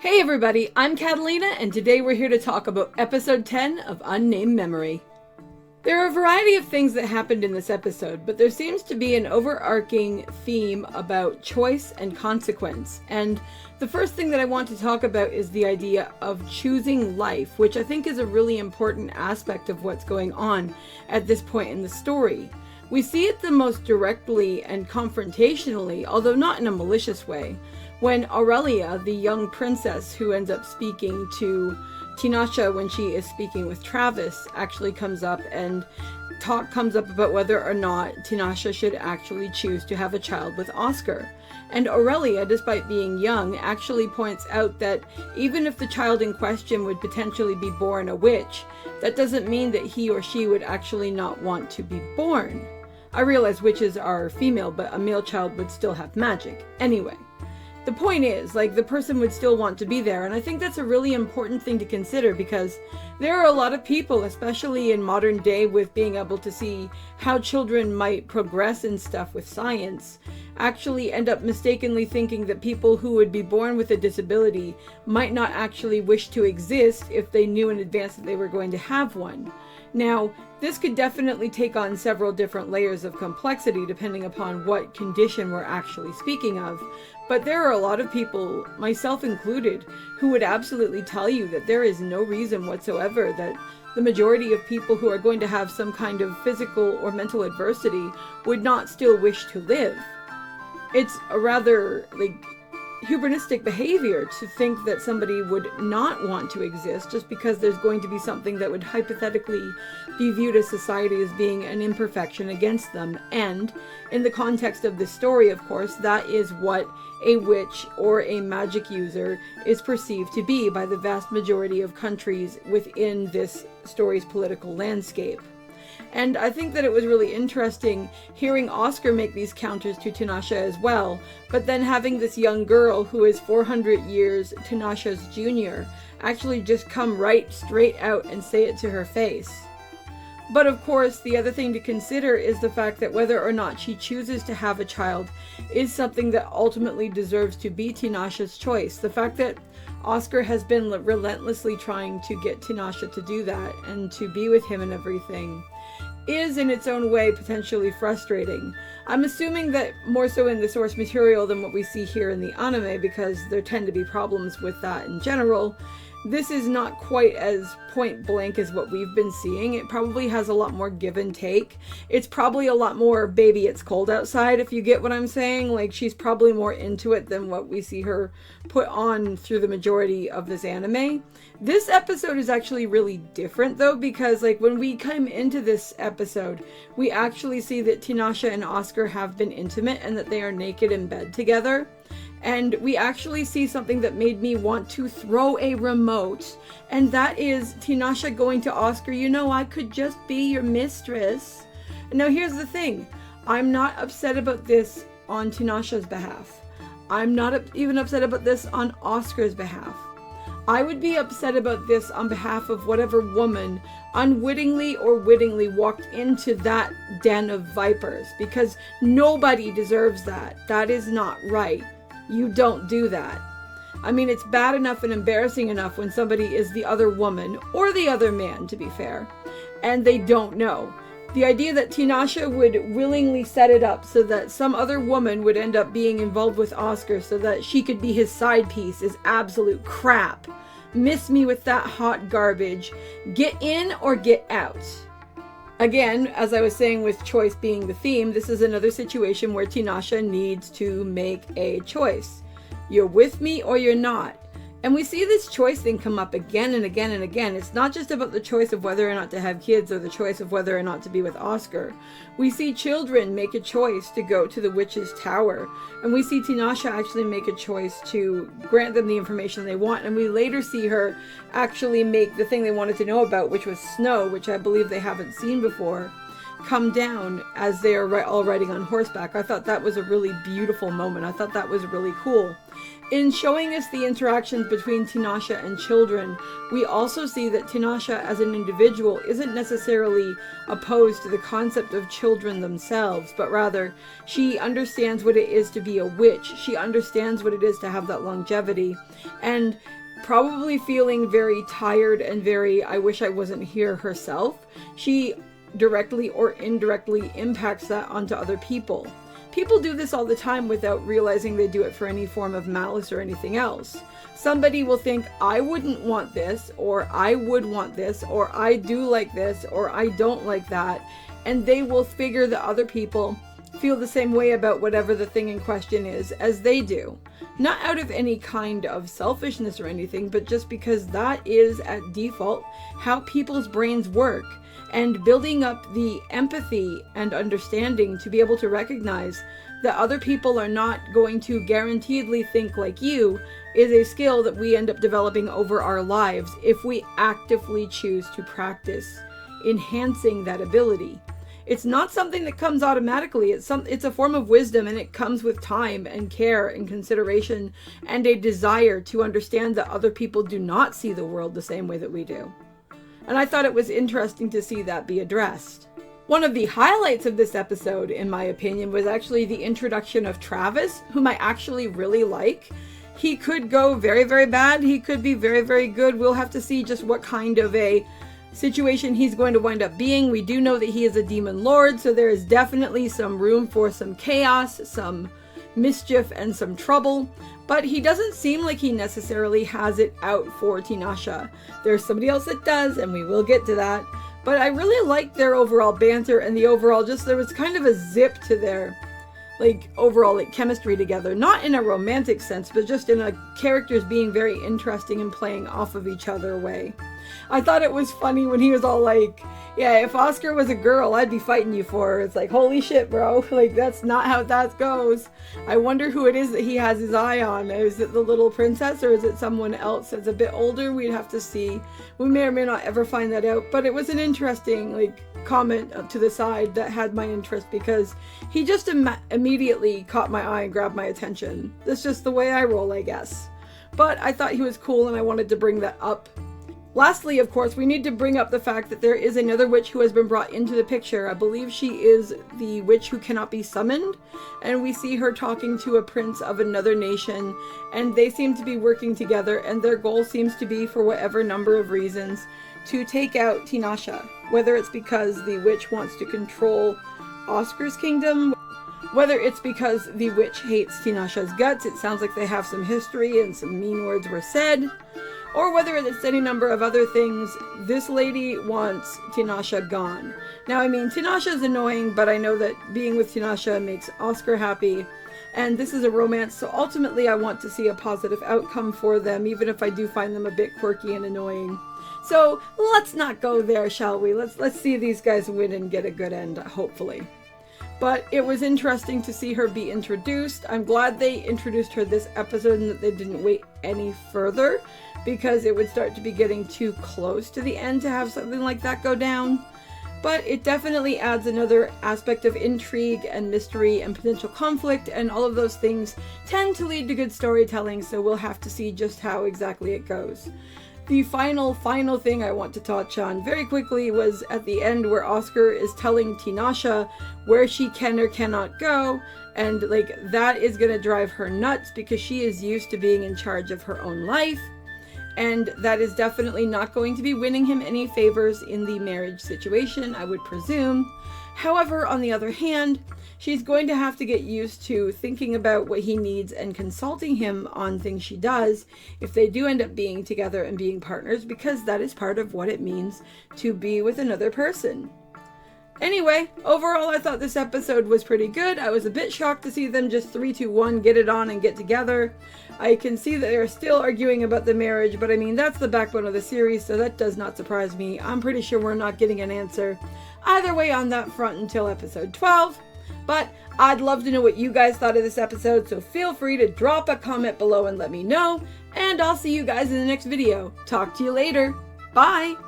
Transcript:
Hey everybody, I'm Katallina, and today we're here to talk about episode 10 of Unnamed Memory. There are a variety of things that happened in this episode, but there seems to be an overarching theme about choice and consequence. And the first thing that I want to talk about is the idea of choosing life, which I think is a really important aspect of what's going on at this point in the story. We see it the most directly and confrontationally, although not in a malicious way, when Aurelia, the young princess who ends up speaking to Tinasha when she is speaking with Travis, actually comes up and talk comes up about whether or not Tinasha should actually choose to have a child with Oscar. And Aurelia, despite being young, actually points out that even if the child in question would potentially be born a witch, that doesn't mean that he or she would actually not want to be born. I realize witches are female, but a male child would still have magic. Anyway. The point is, the person would still want to be there, and I think that's a really important thing to consider because there are a lot of people, especially in modern day with being able to see how children might progress and stuff with science, actually end up mistakenly thinking that people who would be born with a disability might not actually wish to exist if they knew in advance that they were going to have one. Now, this could definitely take on several different layers of complexity depending upon what condition we're actually speaking of, but there are a lot of people, myself included, who would absolutely tell you that there is no reason whatsoever that the majority of people who are going to have some kind of physical or mental adversity would not still wish to live. It's a rather, hubristic behavior to think that somebody would not want to exist just because there's going to be something that would hypothetically be viewed as society as being an imperfection against them. And in the context of this story, of course, that is what a witch or a magic user is perceived to be by the vast majority of countries within this story's political landscape. And I think that it was really interesting hearing Oscar make these counters to Tinasha as well, but then having this young girl who is 400 years Tinasha's junior actually just come right straight out and say it to her face. But of course, the other thing to consider is the fact that whether or not she chooses to have a child is something that ultimately deserves to be Tinasha's choice. The fact that Oscar has been relentlessly trying to get Tinasha to do that and to be with him and everything is in its own way potentially frustrating. I'm assuming that more so in the source material than what we see here in the anime because there tend to be problems with that in general. This is not quite as point blank as what we've been seeing. It probably has a lot more give and take. It's probably a lot more baby it's cold outside, if you get what I'm saying. She's probably more into it than what we see her put on through the majority of this anime. This episode is actually really different though, because when we come into this episode, we actually see that Tinasha and Oscar have been intimate and that they are naked in bed together. And we actually see something that made me want to throw a remote. And that is Tinasha going to Oscar, I could just be your mistress. Now here's the thing. I'm not upset about this on Tinasha's behalf. I'm not even upset about this on Oscar's behalf. I would be upset about this on behalf of whatever woman unwittingly or wittingly walked into that den of vipers. Because nobody deserves that. That is not right. You don't do that. I mean, it's bad enough and embarrassing enough when somebody is the other woman, or the other man, to be fair, and they don't know. The idea that Tinasha would willingly set it up so that some other woman would end up being involved with Oscar so that she could be his side piece is absolute crap. Miss me with that hot garbage. Get in or get out. Again, as I was saying with choice being the theme, this is another situation where Tinasha needs to make a choice. You're with me or you're not. And we see this choice thing come up again and again and again. It's not just about the choice of whether or not to have kids or the choice of whether or not to be with Oscar. We see children make a choice to go to the witch's tower. And we see Tinasha actually make a choice to grant them the information they want. And we later see her actually make the thing they wanted to know about, which was snow, which I believe they haven't seen before, come down as they are all riding on horseback. I thought that was a really beautiful moment. I thought that was really cool. In showing us the interactions between Tinasha and children, we also see that Tinasha as an individual isn't necessarily opposed to the concept of children themselves, but rather she understands what it is to be a witch. She understands what it is to have that longevity, and probably feeling very tired and very I wish I wasn't here herself, she directly or indirectly impacts that onto other people. People do this all the time without realizing they do it for any form of malice or anything else. Somebody will think, I wouldn't want this, or I would want this, or I do like this, or I don't like that, and they will figure that other people feel the same way about whatever the thing in question is as they do. Not out of any kind of selfishness or anything, but just because that is at default how people's brains work. And building up the empathy and understanding to be able to recognize that other people are not going to guaranteedly think like you is a skill that we end up developing over our lives if we actively choose to practice enhancing that ability. It's not something that comes automatically. It's a form of wisdom, and it comes with time and care and consideration and a desire to understand that other people do not see the world the same way that we do. And I thought it was interesting to see that be addressed. One of the highlights of this episode, in my opinion, was actually the introduction of Travis, whom I actually really like. He could go very, very bad. He could be very, very good. We'll have to see just what kind of a situation he's going to wind up being. We do know that he is a demon lord, so there is definitely some room for some chaos, some mischief, and some trouble. But he doesn't seem like he necessarily has it out for Tinasha. There's somebody else that does, and we will get to that. But I really liked their overall banter and the overall there was kind of a zip to their overall chemistry together. Not in a romantic sense, but just in a characters being very interesting and playing off of each other way. I thought it was funny when he was all like, yeah, if Oscar was a girl, I'd be fighting you for her. It's like, holy shit, bro. That's not how that goes. I wonder who it is that he has his eye on. Is it the little princess, or is it someone else that's a bit older? We'd have to see. We may or may not ever find that out. But it was an interesting, comment to the side that had my interest, because he just immediately caught my eye and grabbed my attention. That's just the way I roll, I guess. But I thought he was cool, and I wanted to bring that up. Lastly, of course, we need to bring up the fact that there is another witch who has been brought into the picture. I believe she is the witch who cannot be summoned, and we see her talking to a prince of another nation, and they seem to be working together, and their goal seems to be, for whatever number of reasons, to take out Tinasha. Whether it's because the witch wants to control Oscar's kingdom, whether it's because the witch hates Tinasha's guts, it sounds like they have some history and some mean words were said, or whether it's any number of other things, this lady wants Tinasha gone. Now, I mean, Tinasha's annoying, but I know that being with Tinasha makes Oscar happy, and this is a romance, so ultimately I want to see a positive outcome for them, even if I do find them a bit quirky and annoying. So let's not go there, shall we? Let's see these guys win and get a good end, hopefully. But it was interesting to see her be introduced. I'm glad they introduced her this episode and that they didn't wait any further, because it would start to be getting too close to the end to have something like that go down. But it definitely adds another aspect of intrigue and mystery and potential conflict, and all of those things tend to lead to good storytelling, so we'll have to see just how exactly it goes. The final thing I want to touch on very quickly was at the end, where Oscar is telling Tinasha where she can or cannot go, and that is going to drive her nuts because she is used to being in charge of her own life, and that is definitely not going to be winning him any favors in the marriage situation, I would presume. However, on the other hand, she's going to have to get used to thinking about what he needs and consulting him on things she does if they do end up being together and being partners, because that is part of what it means to be with another person. Anyway, overall I thought this episode was pretty good. I was a bit shocked to see them just 3, 2, 1 get it on and get together. I can see that they're still arguing about the marriage, but I mean, that's the backbone of the series, so that does not surprise me. I'm pretty sure we're not getting an answer either way on that front until episode 12. But I'd love to know what you guys thought of this episode, so feel free to drop a comment below and let me know, and I'll see you guys in the next video. Talk to you later. Bye!